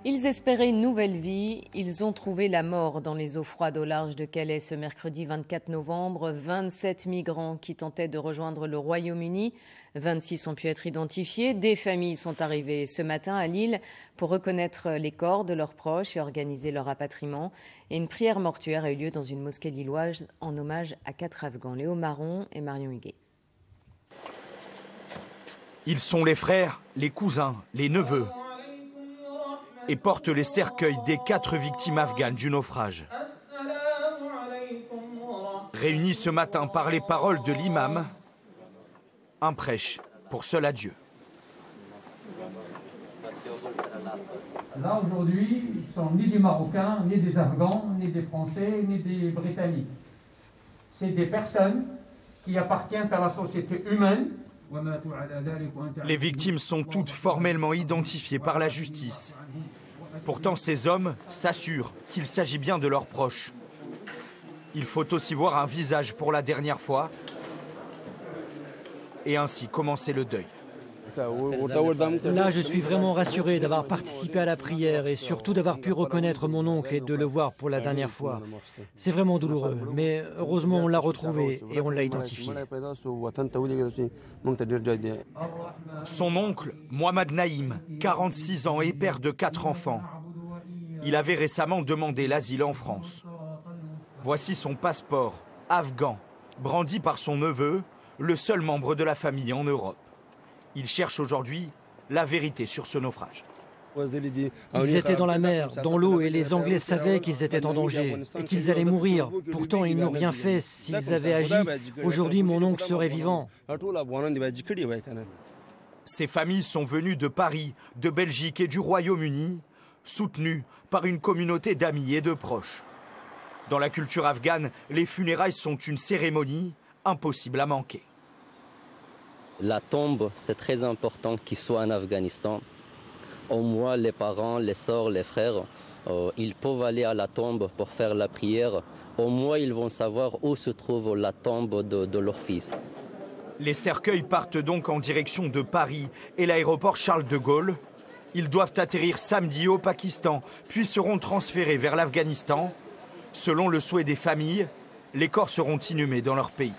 Ils espéraient une nouvelle vie. Ils ont trouvé la mort dans les eaux froides au large de Calais ce mercredi 24 novembre. 27 migrants qui tentaient de rejoindre le Royaume-Uni. 26 ont pu être identifiés. Des familles sont arrivées ce matin à Lille pour reconnaître les corps de leurs proches et organiser leur rapatriement. Et une prière mortuaire a eu lieu dans une mosquée lilloise en hommage à 4 Afghans. Léo Marron et Marion Huguet. Ils sont les frères, les cousins, les neveux et portent les cercueils des 4 victimes afghanes du naufrage. Réunis ce matin par les paroles de l'imam, un prêche pour seul adieu. Là aujourd'hui, ils ne sont ni des Marocains, ni des Afghans, ni des Français, ni des Britanniques. C'est des personnes qui appartiennent à la société humaine. Les victimes sont toutes formellement identifiées par la justice. Pourtant, ces hommes s'assurent qu'il s'agit bien de leurs proches. Il faut aussi voir un visage pour la dernière fois et ainsi commencer le deuil. Là, je suis vraiment rassuré d'avoir participé à la prière et surtout d'avoir pu reconnaître mon oncle et de le voir pour la dernière fois. C'est vraiment douloureux, mais heureusement on l'a retrouvé et on l'a identifié. Son oncle, Mohamed Naïm, 46 ans et père de 4 enfants. Il avait récemment demandé l'asile en France. Voici son passeport, afghan, brandi par son neveu, le seul membre de la famille en Europe. Il cherche aujourd'hui la vérité sur ce naufrage. Ils étaient dans la mer, dans l'eau, et les Anglais savaient qu'ils étaient en danger et qu'ils allaient mourir. Pourtant, ils n'ont rien fait. S'ils avaient agi, aujourd'hui, mon oncle serait vivant. Ces familles sont venues de Paris, de Belgique et du Royaume-Uni, soutenues par une communauté d'amis et de proches. Dans la culture afghane, les funérailles sont une cérémonie impossible à manquer. La tombe, c'est très important qu'il soit en Afghanistan. Au moins, les parents, les sœurs, les frères, ils peuvent aller à la tombe pour faire la prière. Au moins, ils vont savoir où se trouve la tombe de leur fils. Les cercueils partent donc en direction de Paris et l'aéroport Charles de Gaulle. Ils doivent atterrir samedi au Pakistan, puis seront transférés vers l'Afghanistan. Selon le souhait des familles, les corps seront inhumés dans leur pays.